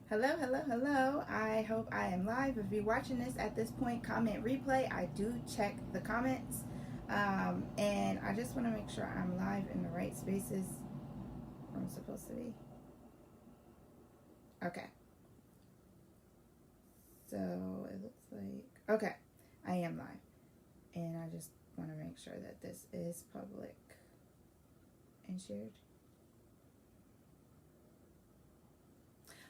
Hello, hello, hello. I hope I am live. If you're watching this at this point, comment replay. I do check the comments. And I just want to make sure I'm live in the right spaces where I'm supposed to be. Okay. So it looks like, okay, I am live. And I just want to make sure that this is public and shared.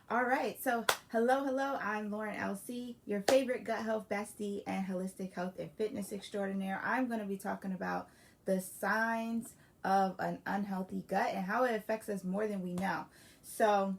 All right, so hello, I'm Lauren LC, your favorite gut health bestie and holistic health and fitness extraordinaire. I'm going to be talking about the signs of an unhealthy gut and how it affects us more than we know. So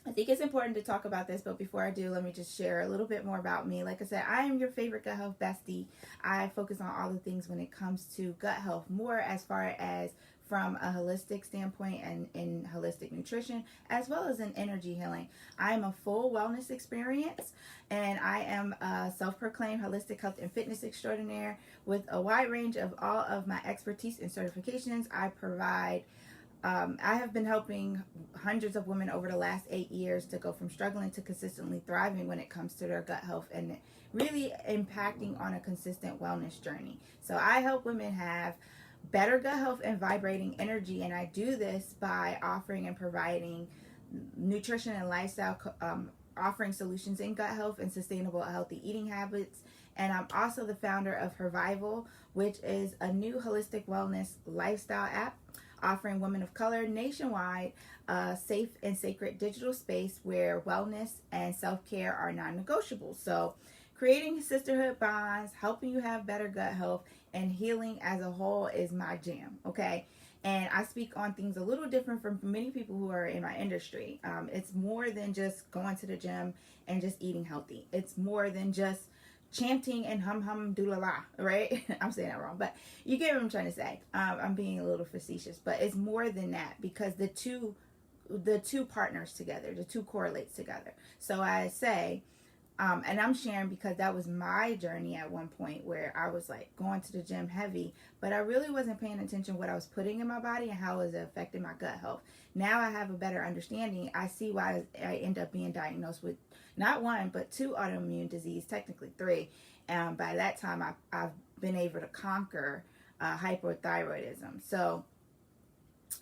I think it's important to talk about this, but before I do, let me just share a little bit more about me. Like I said, I am your favorite gut health bestie. I focus on all the things when it comes to gut health, more as far as from a holistic standpoint and in holistic nutrition, as well as in energy healing. I'm a full wellness experience, and I am a self-proclaimed holistic health and fitness extraordinaire with a wide range of all of my expertise and certifications. I have been helping hundreds of women over the last 8 years to go from struggling to consistently thriving when it comes to their gut health and really impacting on a consistent wellness journey. So I help women have better gut health and vibrating energy, and I do this by offering and providing nutrition and lifestyle offering solutions in gut health and sustainable healthy eating habits. And I'm also the founder of Hervival, which is a new holistic wellness lifestyle app offering women of color nationwide a safe and sacred digital space where wellness and self-care are non-negotiable. So creating sisterhood bonds, helping you have better gut health, and healing as a whole is my jam, okay? And I speak on things a little different from many people who are in my industry. It's more than just going to the gym and just eating healthy. It's more than just chanting and hum doodle la, right? I'm saying that wrong, but you get what I'm trying to say. I'm being a little facetious, but it's more than that because the two partners together, the two correlates together. So I say, and I'm sharing because that was my journey at one point where I was like going to the gym heavy, but I really wasn't paying attention to what I was putting in my body and how it was affecting my gut health. Now I have a better understanding. I see why I end up being diagnosed with not one, but two autoimmune disease, technically three. By that time, I've been able to conquer hypothyroidism. So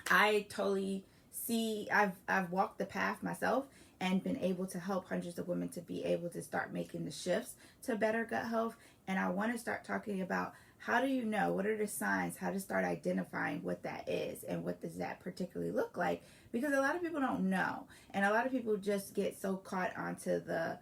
I totally see, I've walked the path myself and been able to help hundreds of women to be able to start making the shifts to better gut health. And I want to start talking about how do you know, what are the signs, how to start identifying what that is and what does that particularly look like, because a lot of people don't know, and a lot of people just get so caught onto the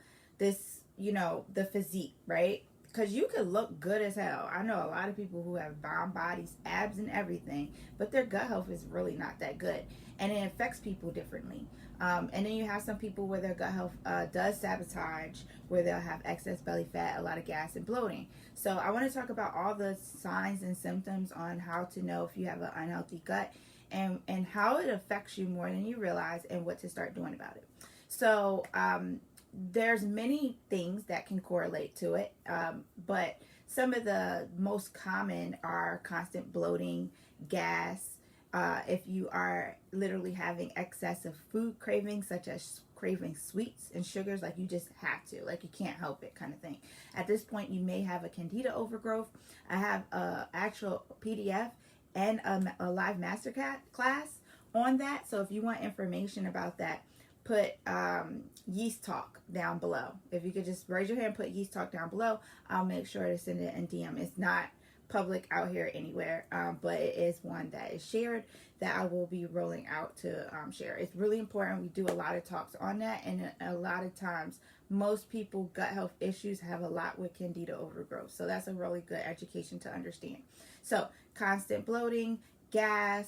physique, right? Because you could look good as hell. I know a lot of people who have bomb bodies, abs and everything, but their gut health is really not that good, and it affects people differently. And then you have some people where their gut health does sabotage, where they'll have excess belly fat, a lot of gas, and bloating. So I want to talk about all the signs and symptoms on how to know if you have an unhealthy gut and how it affects you more than you realize and what to start doing about it. So there's many things that can correlate to it, but some of the most common are constant bloating, gas, if you are literally having excessive food cravings, such as craving sweets and sugars, like you just have to, like you can't help it kind of thing. At this point, you may have a candida overgrowth. I have a actual PDF and a live master class on that. So if you want information about that, put yeast talk down below. If you could just raise your hand, put yeast talk down below, I'll make sure to send it in DM. It's not public out here anywhere, but it is one that is shared that I will be rolling out to share. It's really important. We do a lot of talks on that, and a lot of times most people gut health issues have a lot with candida overgrowth, so that's a really good education to understand. So constant bloating, gas,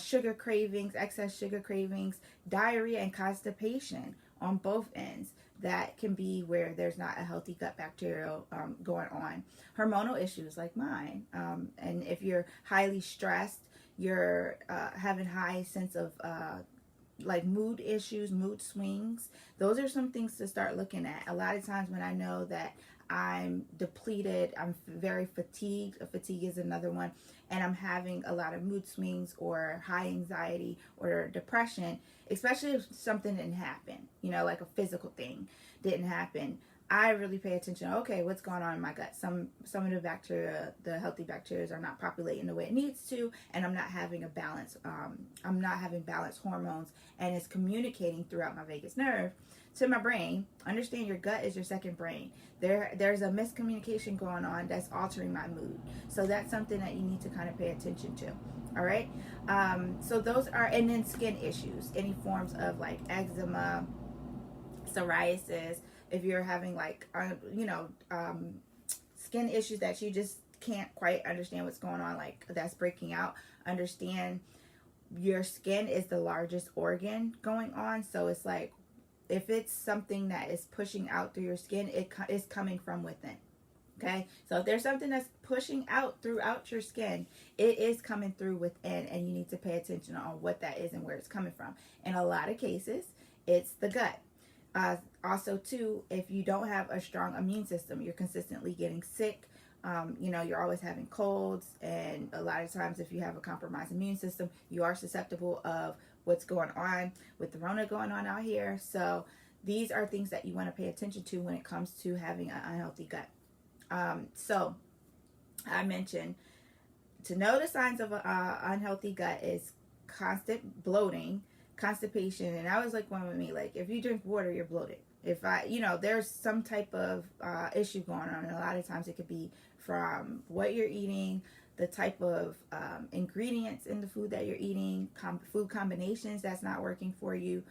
sugar cravings, excess sugar cravings, diarrhea, and constipation on both ends. That can be where there's not a healthy gut bacterial going on. Hormonal issues like mine. And if you're highly stressed, you're having high sense of like mood issues, mood swings. Those are some things to start looking at. A lot of times when I know that I'm depleted, I'm very fatigued. Fatigue is another one. And I'm having a lot of mood swings or high anxiety or depression, especially if something didn't happen, like a physical thing didn't happen. I really pay attention. Okay, what's going on in my gut? Some of the bacteria, the healthy bacteria, are not populating the way it needs to, and I'm not having a balance. I'm not having balanced hormones, and it's communicating throughout my vagus nerve to my brain. Understand, your gut is your second brain. There's a miscommunication going on that's altering my mood. So that's something that you need to kind of pay attention to. All right. So those are, and then skin issues, any forms of like eczema, psoriasis. If you're having like, skin issues that you just can't quite understand what's going on, like that's breaking out, understand your skin is the largest organ going on. So it's like, if it's something that is pushing out through your skin, it is coming from within. Okay, so if there's something that's pushing out throughout your skin, it is coming through within, and you need to pay attention on what that is and where it's coming from. In a lot of cases, it's the gut. Also, too, if you don't have a strong immune system, you're consistently getting sick. You're always having colds, and a lot of times if you have a compromised immune system, you are susceptible of what's going on with the Rona going on out here. So these are things that you want to pay attention to when it comes to having an unhealthy gut. So I mentioned, to know the signs of an unhealthy gut is constant bloating, constipation, and that was like one with me. Like, if you drink water, you're bloated. If there's some type of issue going on, and a lot of times it could be from what you're eating, the type of ingredients in the food that you're eating, food combinations that's not working for you.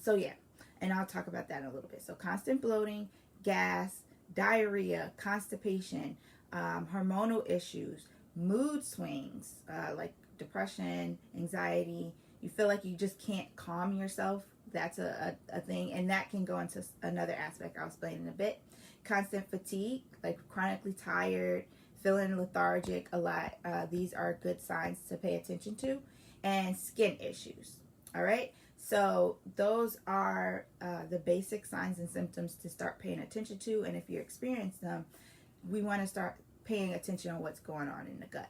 So yeah, and I'll talk about that in a little bit. So constant bloating, gas, diarrhea, constipation, hormonal issues, mood swings, like depression, anxiety. You feel like you just can't calm yourself. That's a thing, and that can go into another aspect I'll explain in a bit. Constant fatigue, like chronically tired, feeling lethargic a lot. These are good signs to pay attention to. And skin issues. All right, so those are the basic signs and symptoms to start paying attention to. And if you experience them, we want to start paying attention on what's going on in the gut.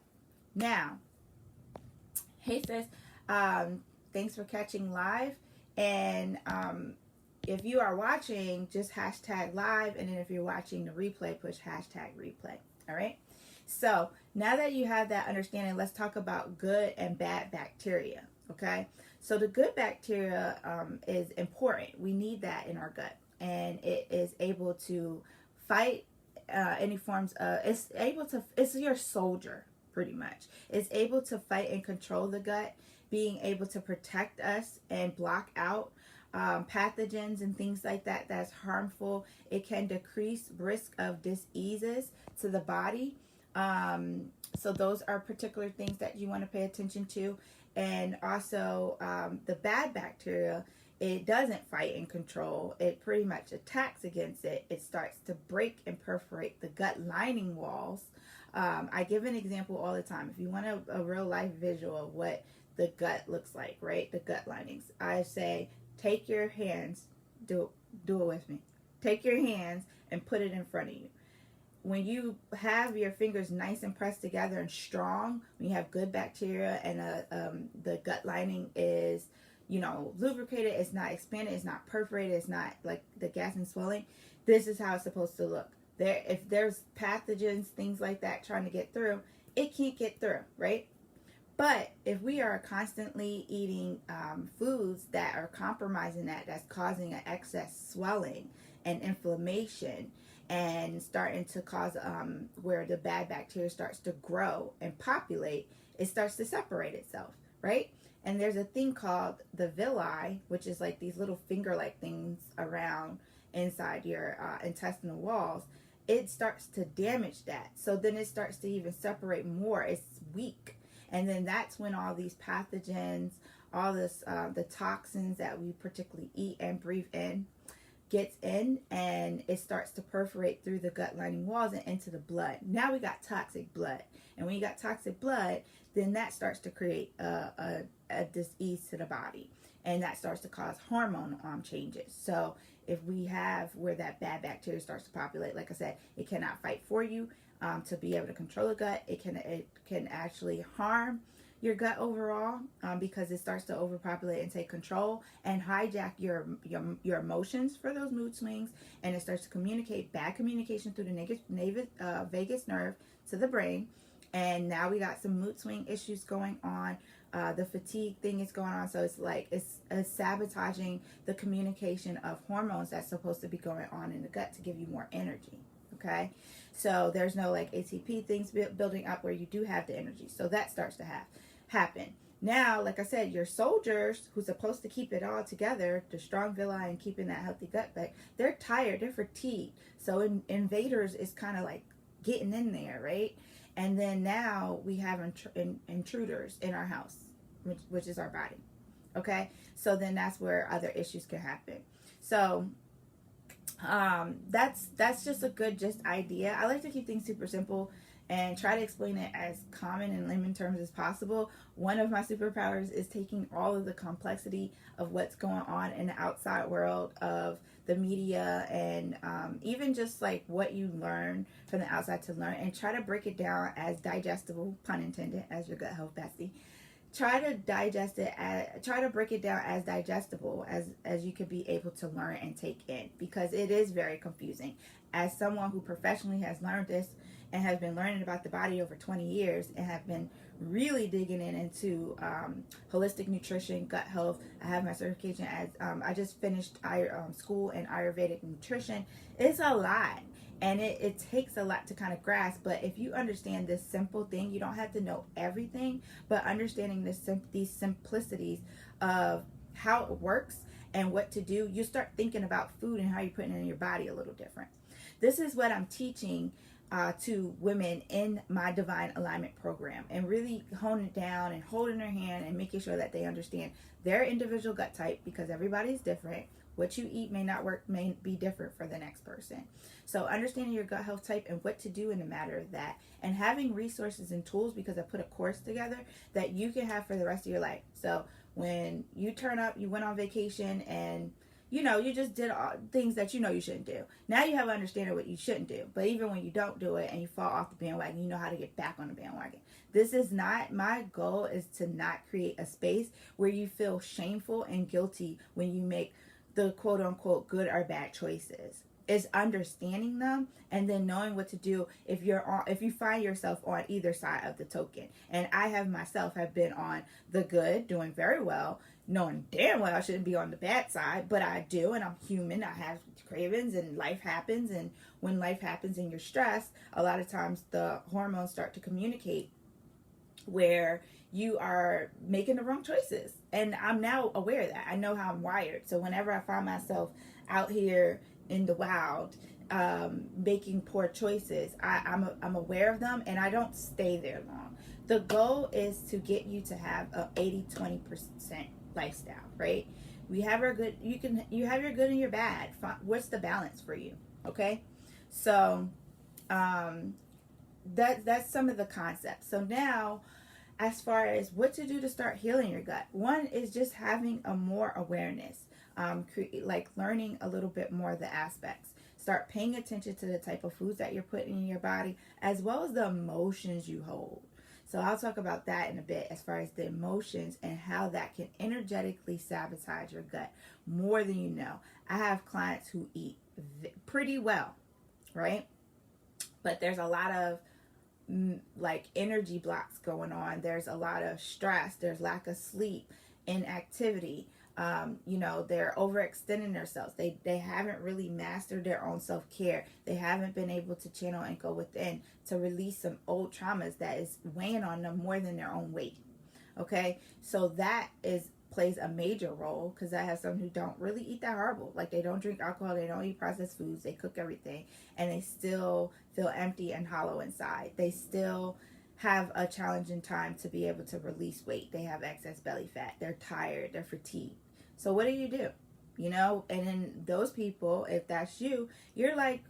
Now, hey sis, thanks for catching live. And if you are watching, just hashtag live. And then if you're watching the replay, push hashtag replay. All right. So now that you have that understanding, let's talk about good and bad bacteria. Okay. So the good bacteria is important. We need that in our gut. And it is able to fight any forms of, it's your soldier, pretty much. It's able to fight and control the gut, being able to protect us and block out pathogens and things like that that's harmful. It can decrease risk of diseases to the body. So those are particular things that you want to pay attention to. And also the bad bacteria, it doesn't fight and control. It pretty much attacks against it. It starts to break and perforate the gut lining walls. I give an example all the time. If you want a real life visual of what the gut looks like, right? The gut linings. I say, take your hands, do it with me. Take your hands and put it in front of you. When you have your fingers nice and pressed together and strong, when you have good bacteria and the gut lining is, lubricated, it's not expanded, it's not perforated, it's not like the gas and swelling, this is how it's supposed to look. If there's pathogens, things like that trying to get through, it can't get through, right? But if we are constantly eating foods that are compromising that's causing an excess swelling and inflammation and starting to cause where the bad bacteria starts to grow and populate, it starts to separate itself, right? And there's a thing called the villi, which is like these little finger-like things around inside your intestinal walls. It starts to damage that. So then it starts to even separate more. It's weak. And then that's when all these pathogens, all this, the toxins that we particularly eat and breathe in, gets in, and it starts to perforate through the gut lining walls and into the blood. Now we got toxic blood. And when you got toxic blood, then that starts to create a disease to the body. and that starts to cause hormone changes. So if we have where that bad bacteria starts to populate, like I said, it cannot fight for you to be able to control the gut. It can actually harm your gut overall because it starts to overpopulate and take control and hijack your emotions for those mood swings, and it starts to communicate bad communication through the vagus nerve to the brain. And now we got some mood swing issues going on. The fatigue thing is going on. So it's like it's sabotaging the communication of hormones that's supposed to be going on in the gut to give you more energy. Okay, so there's no like ATP things building up where you do have the energy. So that starts to happen. Now, like I said, your soldiers who's supposed to keep it all together, the strong villi and keeping that healthy gut back, they're tired, they're fatigued. So invaders is kind of like getting in there, right? And then now we have intruders in our house, which is our body. Okay, so then that's where other issues can happen. So that's just a good idea. I like to keep things super simple and try to explain it as common in layman terms as possible. One of my superpowers is taking all of the complexity of what's going on in the outside world of the media and even just like what you learn from the outside to learn, and try to break it down as digestible, pun intended, as your gut health bestie. Try to break it down as digestible as you could be able to learn and take in, because it is very confusing. As someone who professionally has learned this and has been learning about the body over 20 years and have been really digging into holistic nutrition, gut health. I have my certification as I just finished school in Ayurvedic nutrition. It's a lot. And it takes a lot to kind of grasp, but if you understand this simple thing, you don't have to know everything, but understanding these simplicities of how it works and what to do, you start thinking about food and how you're putting it in your body a little different. This is what I'm teaching to women in my Divine Alignment program, and really honing it down and holding their hand and making sure that they understand their individual gut type, because everybody's different. What you eat may be different for the next person. So understanding your gut health type and what to do in the matter of that, and having resources and tools, because I put a course together that you can have for the rest of your life. So when you turn up, you went on vacation and you just did all things that you shouldn't do. Now you have an understanding of what you shouldn't do. But even when you don't do it and you fall off the bandwagon, you know how to get back on the bandwagon. This is not, my goal is to not create a space where you feel shameful and guilty when you make the quote unquote good or bad choices. Is understanding them and then knowing what to do if you find yourself on either side of the token. And I have been on the good, doing very well, knowing damn well I shouldn't be on the bad side, but I do, and I'm human. I have cravings and life happens, and when life happens and you're stressed, a lot of times the hormones start to communicate where you are making the wrong choices. And I'm now aware of that. I know how I'm wired. So whenever I find myself out here in the wild making poor choices, I'm aware of them, and I don't stay there long. The goal is to get you to have a 80-20% lifestyle, right? We have our good, you have your good and your bad. What's the balance for you? Okay, so that's some of the concepts. So now, as far as what to do to start healing your gut, one is just having a more awareness, like learning a little bit more of the aspects. Start paying attention to the type of foods that you're putting in your body, as well as the emotions you hold. So I'll talk about that in a bit, as far as the emotions and how that can energetically sabotage your gut more than you know. I have clients who eat pretty well, right? But there's a lot of like energy blocks going on. There's a lot of stress. There's lack of sleep, inactivity. They're overextending themselves. They haven't really mastered their own self-care. They haven't been able to channel and go within to release some old traumas that is weighing on them more than their own weight. Okay, so that plays a major role, because I have some who don't really eat that horrible. Like, they don't drink alcohol, they don't eat processed foods, they cook everything, and they still feel empty and hollow inside. They still have a challenging time to be able to release weight. They have excess belly fat. They're tired. They're fatigued. So what do? And then those people, if that's you, you're like,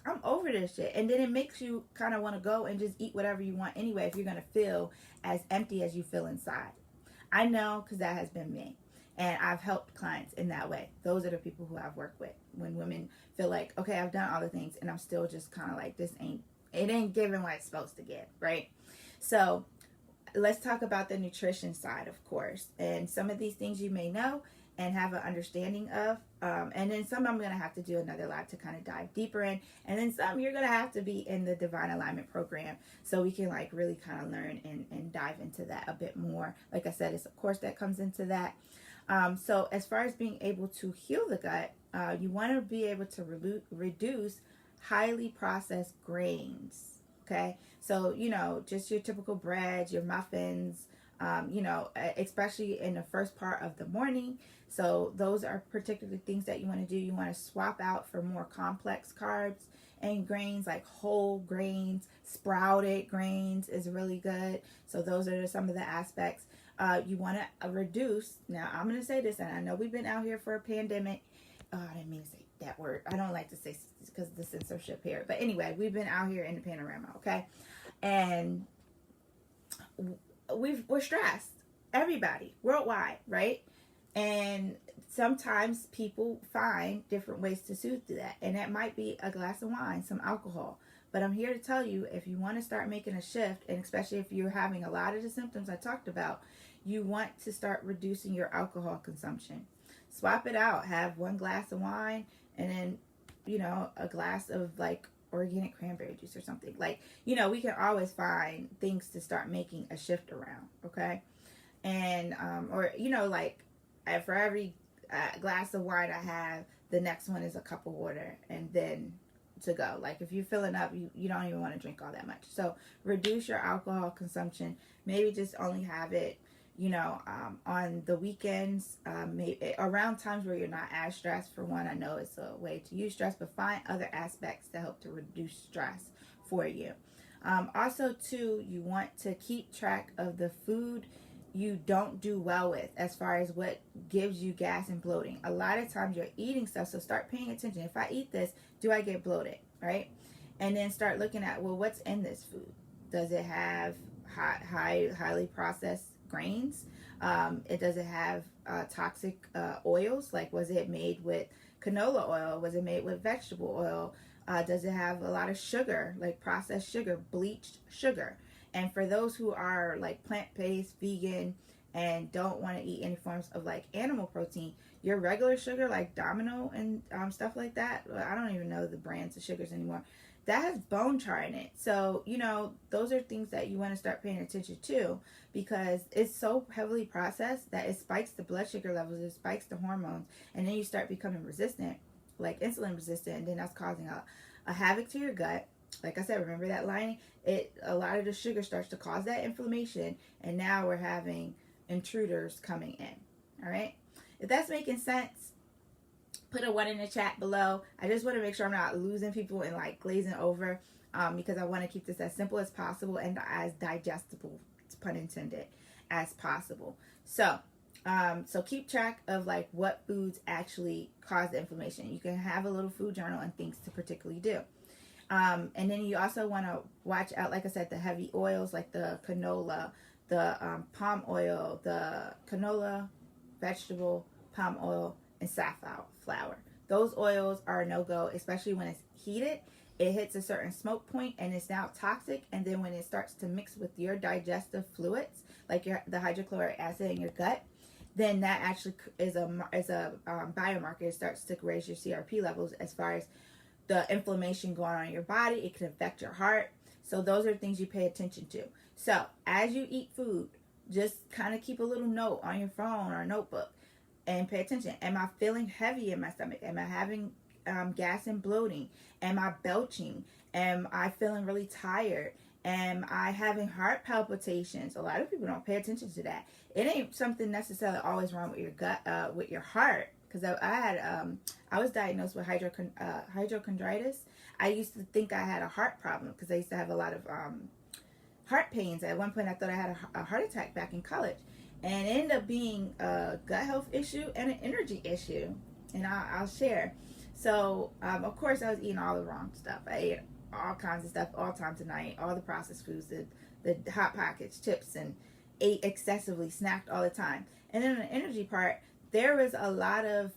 I'm over this shit. And then it makes you kind of want to go and just eat whatever you want anyway, if you're going to feel as empty as you feel inside. I know, because that has been me. And I've helped clients in that way. Those are the people who I've worked with. When women feel like, okay, I've done all the things and I'm still just kind of like, it ain't giving what it's supposed to give, right? So let's talk about the nutrition side, of course. And some of these things you may know and have an understanding of. And then some I'm going to have to do another live to kind of dive deeper in. And then some you're going to have to be in the Divine Alignment program so we can like really kind of learn and dive into that a bit more. Like I said, it's a course that comes into that. So as far as being able to heal the gut, you want to be able to reduce highly processed grains. Okay. So, just your typical breads, your muffins, especially in the first part of the morning. So those are particularly things that you want to do. You want to swap out for more complex carbs and grains, like whole grains. Sprouted grains is really good. So those are some of the aspects. You want to reduce. Now, I'm going to say this, and I know we've been out here for a pandemic. I didn't mean to say that word. I don't like to say because of the censorship here. But anyway, we've been out here in the panorama, okay? And we're stressed. Everybody, worldwide, right? And sometimes people find different ways to soothe that. And that might be a glass of wine, some alcohol. But I'm here to tell you, if you want to start making a shift, and especially if you're having a lot of the symptoms I talked about, you want to start reducing your alcohol consumption. Swap it out. Have one glass of wine and then, a glass of like organic cranberry juice or something. Like, we can always find things to start making a shift around, okay? And, for every glass of wine I have, the next one is a cup of water and then to go. Like, if you're filling up, you don't even want to drink all that much. So reduce your alcohol consumption. Maybe just only have it, on the weekends, maybe around times where you're not as stressed. For one, I know it's a way to use stress, but find other aspects to help to reduce stress for you. Also, too, you want to keep track of the food you don't do well with as far as what gives you gas and bloating. A lot of times you're eating stuff, so start paying attention. If I eat this, do I get bloated, right? And then start looking at, well, what's in this food? Does it have highly processed grains? Does it have toxic oils? Like, was it made with canola oil? Was it made with vegetable oil? Does it have a lot of sugar, like processed sugar, bleached sugar? And for those who are like plant-based, vegan, and don't want to eat any forms of like animal protein, your regular sugar, like Domino and stuff like that, I don't even know the brands of sugars anymore, that has bone char in it. So, those are things that you want to start paying attention to, because it's so heavily processed that it spikes the blood sugar levels, it spikes the hormones, and then you start becoming resistant, like insulin resistant, and then that's causing a havoc to your gut. Like I said, remember that lining? A lot of the sugar starts to cause that inflammation, and now we're having intruders coming in. All right? If that's making sense, put a 1 in the chat below. I just want to make sure I'm not losing people and like glazing over, because I want to keep this as simple as possible and as digestible, pun intended, as possible. So keep track of like what foods actually cause the inflammation. You can have a little food journal and things to particularly do. And then you also want to watch out, like I said, the heavy oils like the canola, the palm oil, the canola, vegetable, palm oil, and safflower. Those oils are a no-go, especially when it's heated. It hits a certain smoke point and it's now toxic. And then when it starts to mix with your digestive fluids, like the hydrochloric acid in your gut, then that actually is a biomarker. It starts to raise your CRP levels as far as the inflammation going on in your body. It can affect your heart. So those are things you pay attention to. So as you eat food, just kind of keep a little note on your phone or a notebook and pay attention. Am I feeling heavy in my stomach? Am I having gas and bloating? Am I belching? Am I feeling really tired? Am I having heart palpitations? A lot of people don't pay attention to that. It ain't something necessarily always wrong with your gut, with your heart. Because I was diagnosed with hypochondritis. I used to think I had a heart problem because I used to have a lot of heart pains. At one point, I thought I had a heart attack back in college. And it ended up being a gut health issue and an energy issue. And I'll share. So, of course, I was eating all the wrong stuff. I ate all kinds of stuff all times of night, all the processed foods, the Hot Pockets, chips, and ate excessively, snacked all the time. And then on the energy part, there was a lot of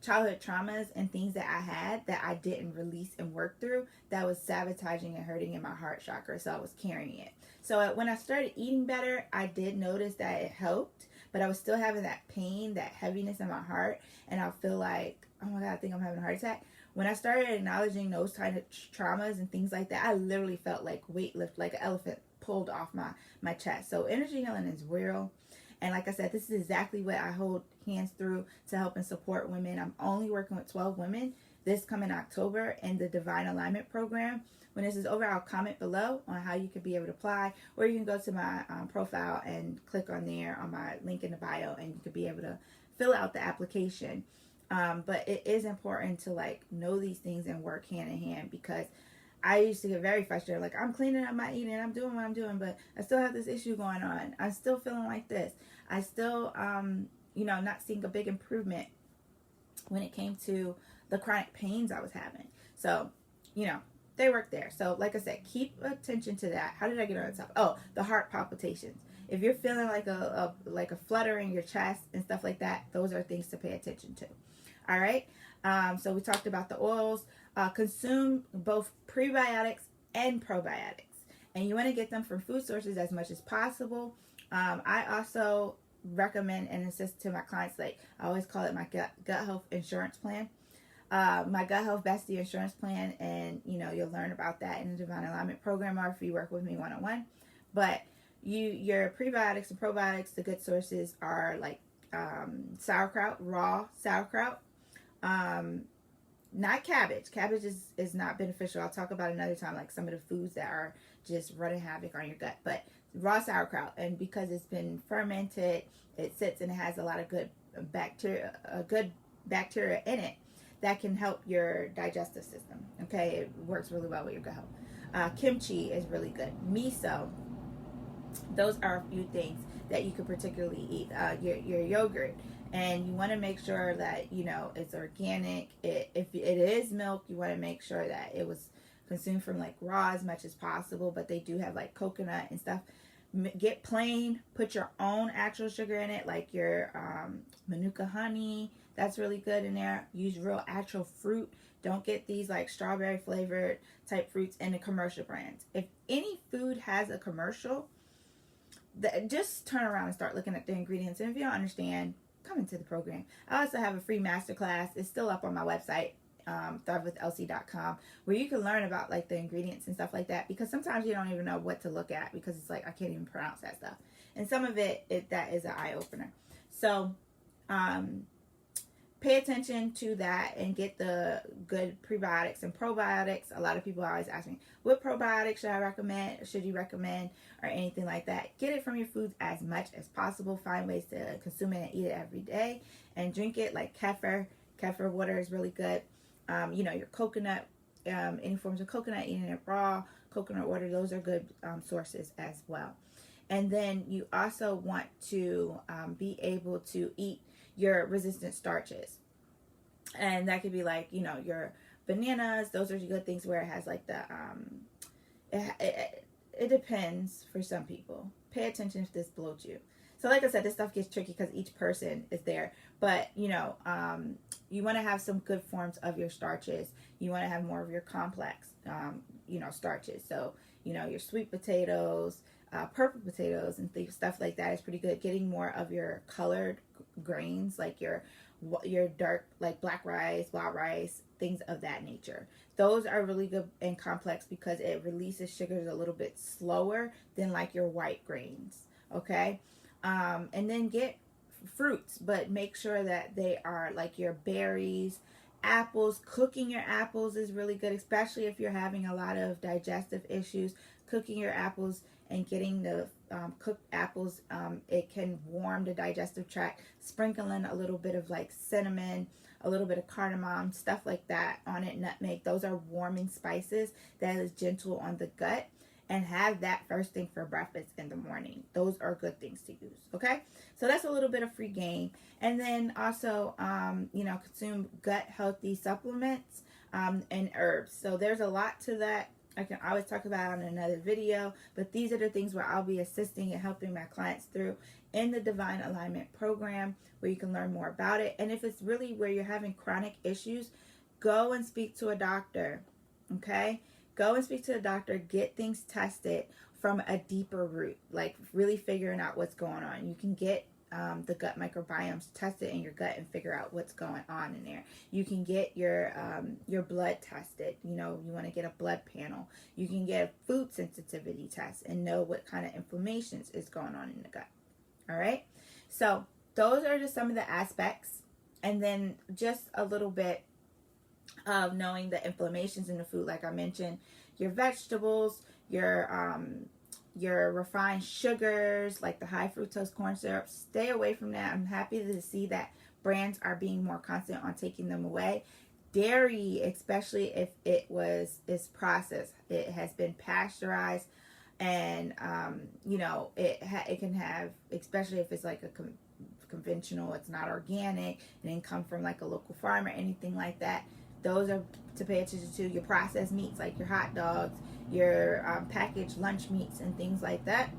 childhood traumas and things that I had that I didn't release and work through that was sabotaging and hurting in my heart chakra, so I was carrying it. So when I started eating better, I did notice that it helped, but I was still having that pain, that heaviness in my heart, and I feel like, oh my God, I think I'm having a heart attack. When I started acknowledging those kind of traumas and things like that, I literally felt like weight like an elephant pulled off my chest. So energy healing is real. And like I said, this is exactly what I hold hands through to help and support women. I'm only working with 12 women this coming October in the Divine Alignment Program. When this is over, I'll comment below on how you could be able to apply, or you can go to my profile and click on there on my link in the bio, and you could be able to fill out the application. But it is important to like know these things and work hand in hand, because I used to get very frustrated. Like, I'm cleaning up my eating, I'm doing what I'm doing, but I still have this issue going on. I'm still feeling like this. I still, not seeing a big improvement when it came to the chronic pains I was having. So, they work there. So, like I said, keep attention to that. How did I get on the top? Oh, the heart palpitations. If you're feeling like a flutter in your chest and stuff like that, those are things to pay attention to. All right. So we talked about the oils. Consume both prebiotics and probiotics, and you want to get them from food sources as much as possible. I also recommend and insist to my clients, like I always call it my gut health insurance plan, my Gut Health Bestie insurance plan, and you'll learn about that in the Divine Alignment Program, or if you work with me one-on-one. But your prebiotics and probiotics, the good sources are like sauerkraut, raw sauerkraut. Not cabbage. Cabbage is not beneficial. I'll talk about another time, like some of the foods that are just running havoc on your gut. But raw sauerkraut, and because it's been fermented, it sits and it has a lot of good bacteria in it that can help your digestive system. Okay, it works really well with your gut health. Kimchi is really good. Miso. Those are a few things that you could particularly eat. Your yogurt. And you want to make sure that, it's organic. If it is milk, you want to make sure that it was consumed from like raw as much as possible. But they do have like coconut and stuff. Get plain. Put your own actual sugar in it, like your Manuka honey. That's really good in there. Use real actual fruit. Don't get these like strawberry flavored type fruits in the commercial brands. If any food has a commercial, just turn around and start looking at the ingredients. And if you don't understand, come into the program. I also have a free masterclass. It's still up on my website, thrivewithelsie.com, where you can learn about like the ingredients and stuff like that, because sometimes you don't even know what to look at, because it's like I can't even pronounce that stuff, and some of it that is an eye-opener. So pay attention to that and get the good prebiotics and probiotics. A lot of people always ask me, what probiotics should you recommend, or anything like that. Get it from your foods as much as possible. Find ways to consume it and eat it every day, and drink it like kefir. Kefir water is really good. Your coconut, any forms of coconut, eating it raw, coconut water, those are good sources as well. And then you also want to be able to eat your resistant starches, and that could be like your bananas. Those are good things where it has like the it depends for some people. Pay attention if this bloats you. So like I said, this stuff gets tricky because each person is there, but you want to have some good forms of your starches. You want to have more of your complex starches. So your sweet potatoes, purple potatoes, and stuff like that is pretty good. Getting more of your colored grains, like your dark, like black rice, wild rice, things of that nature. Those are really good and complex because it releases sugars a little bit slower than like your white grains. Okay, and then get fruits, but make sure that they are like your berries, apples. Cooking your apples is really good, especially if you're having a lot of digestive issues. Cooking your apples and getting the cooked apples, it can warm the digestive tract. Sprinkling a little bit of like cinnamon, a little bit of cardamom, stuff like that on it, nutmeg. Those are warming spices that is gentle on the gut, and have that first thing for breakfast in the morning. Those are good things to use. Okay, so that's a little bit of free game. And then also consume gut healthy supplements and herbs. So there's a lot to that. I can always talk about in another video, but these are the things where I'll be assisting and helping my clients through in the Divine Alignment program where you can learn more about it. And if it's really where you're having chronic issues, go and speak to a doctor, okay? Go and speak to a doctor, get things tested from a deeper root, like really figuring out what's going on. You can get the gut microbiomes tested in your gut and figure out what's going on in there. You can get your blood tested. You know, you want to get a blood panel. You can get a food sensitivity test and know what kind of inflammations is going on in the gut. All right. So those are just some of the aspects. And then just a little bit of knowing the inflammations in the food, like I mentioned, your vegetables, your refined sugars, like the high fructose corn syrup, stay away from that. I'm happy to see that brands are being more constant on taking them away. Dairy, especially if is processed, it has been pasteurized, and you know, it can have, especially if it's like a conventional, it's not organic, it didn't come from like a local farm or anything like that. Those are to pay attention to. Your processed meats, like your hot dogs, your packaged lunch meats and things like that.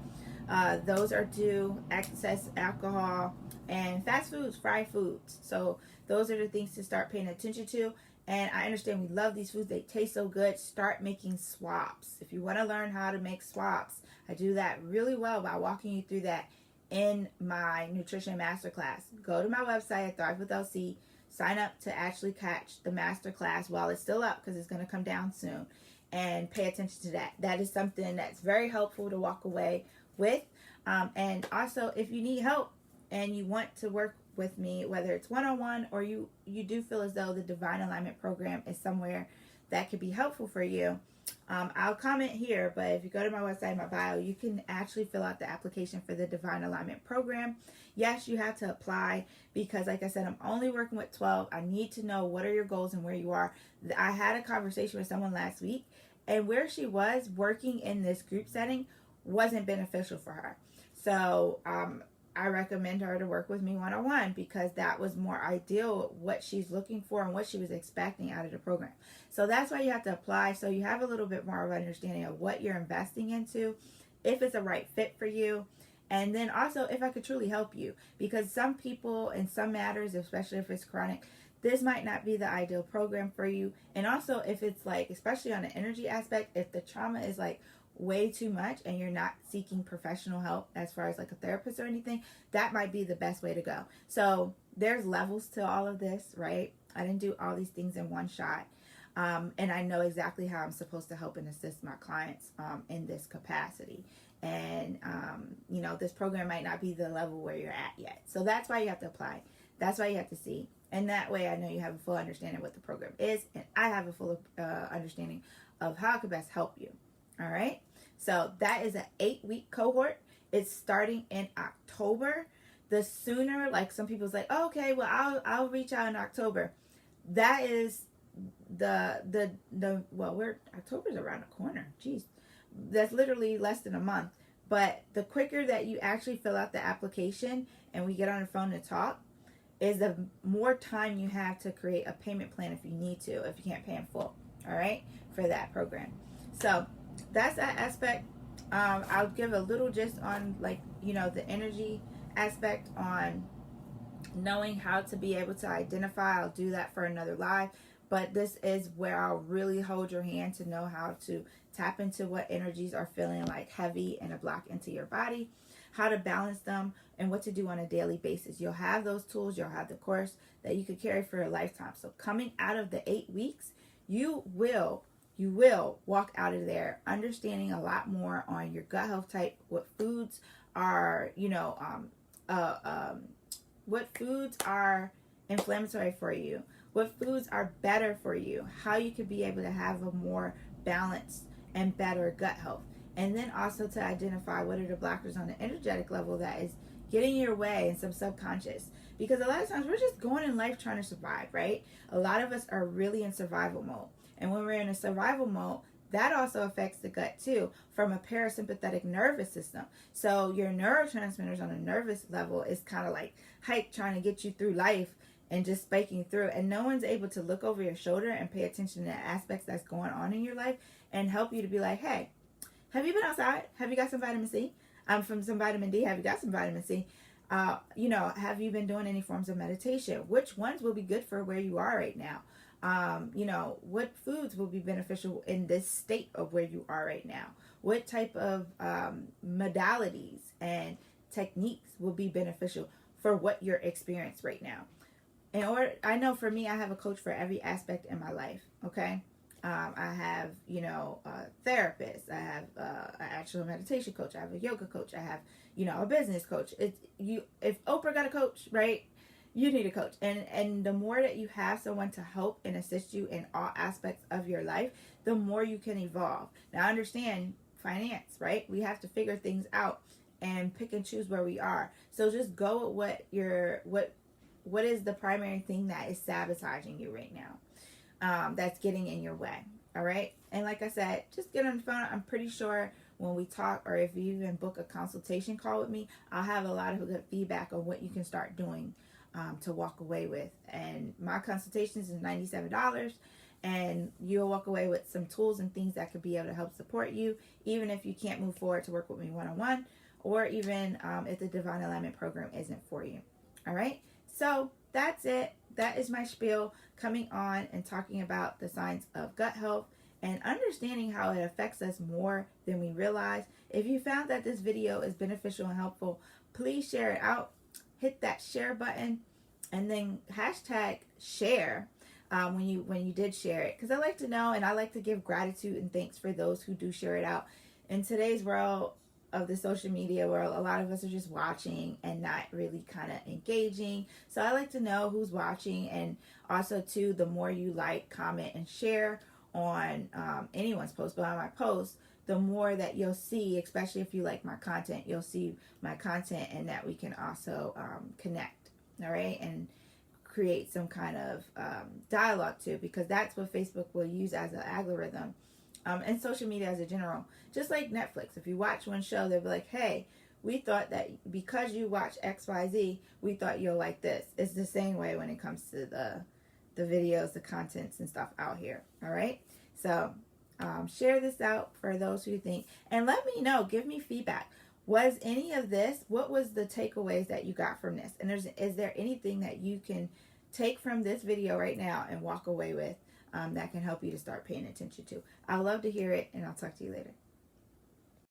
Those are due excess alcohol and fast foods, fried foods. So those are the things to start paying attention to. And I understand we love these foods. They taste so good. Start making swaps. If you want to learn how to make swaps, I do that really well by walking you through that in my nutrition masterclass. Go to my website at Thrive with LC. Sign up to actually catch the masterclass while it's still up, because it's going to come down soon. And pay attention to that. That is something that's very helpful to walk away with. And also, if you need help and you want to work with me, whether it's one-on-one or you do feel as though the Divine Alignment program is somewhere that could be helpful for you, I'll comment here, but if you go to my website, my bio, you can actually fill out the application for the Divine Alignment program. Yes, you have to apply because, like I said, I'm only working with 12. I need to know what are your goals and where you are. I had a conversation with someone last week, and where she was working in this group setting wasn't beneficial for her. So I recommend her to work with me one-on-one, because that was more ideal, what she's looking for and what she was expecting out of the program. So that's why you have to apply, so you have a little bit more of an understanding of what you're investing into, if it's a right fit for you, and then also if I could truly help you, because some people in some matters, especially if it's chronic, this might not be the ideal program for you. And also if it's like, especially on the energy aspect, if the trauma is like way too much and you're not seeking professional help as far as like a therapist or anything, that might be the best way to go. So there's levels to all of this, right? I didn't do all these things in one shot. And I know exactly how I'm supposed to help and assist my clients in this capacity. And, you know, this program might not be the level where you're at yet. So that's why you have to apply. That's why you have to see. And that way I know you have a full understanding of what the program is. And I have a full understanding of how I could best help you. All right. So that is an 8-week cohort. It's starting in October. The sooner, like some people's like, oh, okay, well, I'll reach out in October. That is October's around the corner. Jeez. That's literally less than a month. But the quicker that you actually fill out the application and we get on the phone to talk, is the more time you have to create a payment plan if you need to, if you can't pay in full. All right, for that program. So that's that aspect. I'll give a little gist on, like, you know, the energy aspect on knowing how to be able to identify. I'll do that for another live, but this is where I'll really hold your hand to know how to tap into what energies are feeling like heavy and a block into your body, how to balance them, and what to do on a daily basis. You'll have those tools, you'll have the course that you could carry for a lifetime. So coming out of the 8 weeks, you will walk out of there understanding a lot more on your gut health type, what foods are, what foods are inflammatory for you, what foods are better for you, how you could be able to have a more balanced and better gut health. And then also to identify what are the blockers on the energetic level that is getting in your way and some subconscious. Because a lot of times we're just going in life trying to survive, right? A lot of us are really in survival mode. And when we're in a survival mode, that also affects the gut too, from a parasympathetic nervous system. So your neurotransmitters on a nervous level is kind of like hype, trying to get you through life and just spiking through. And no one's able to look over your shoulder and pay attention to the aspects that's going on in your life and help you to be like, hey, have you been outside? Have you got some vitamin C? From some vitamin D, have you got some vitamin C? You know, have you been doing any forms of meditation? Which ones will be good for where you are right now? You know, what foods will be beneficial in this state of where you are right now? What type of modalities and techniques will be beneficial for what you're experiencing right now? In order, I know for me, I have a coach for every aspect in my life. Okay. I have, you know, a therapist. I have an actual meditation coach. I have a yoga coach. I have, you know, a business coach. It's you. If Oprah got a coach, right? You need a coach. And the more that you have someone to help and assist you in all aspects of your life, the more you can evolve. Now, I understand finance, right? We have to figure things out and pick and choose where we are. So just go with what is the primary thing that is sabotaging you right now, that's getting in your way. All right. And like I said, just get on the phone. I'm pretty sure when we talk, or if you even book a consultation call with me, I'll have a lot of good feedback on what you can start doing to walk away with. And my consultations is $97, and you'll walk away with some tools and things that could be able to help support you, even if you can't move forward to work with me one-on-one, or even if the Divine Alignment program isn't for you. All right. So that's it. That is my spiel, coming on and talking about the signs of gut health and understanding how it affects us more than we realize. If you found that this video is beneficial and helpful, please share it out. Hit that share button and then hashtag share when you did share it, because I like to know and I like to give gratitude and thanks for those who do share it out. In today's world of the social media world, a lot of us are just watching and not really kind of engaging. So I like to know who's watching, and also too, the more you like, comment, and share on anyone's post, but on my post, the more that you'll see, especially if you like my content, you'll see my content, and that we can also connect, all right, and create some kind of dialogue too, because that's what Facebook will use as an algorithm, and social media as a general. Just like Netflix, if you watch one show, they'll be like, hey, we thought that because you watch XYZ, we thought you'll like this. It's the same way when it comes to the videos, the contents and stuff out here, all right? So share this out for those who think, and let me know, give me feedback. Was any of this, what was the takeaways that you got from this? And is there anything that you can take from this video right now and walk away with that can help you to start paying attention to? I'd love to hear it, and I'll talk to you later.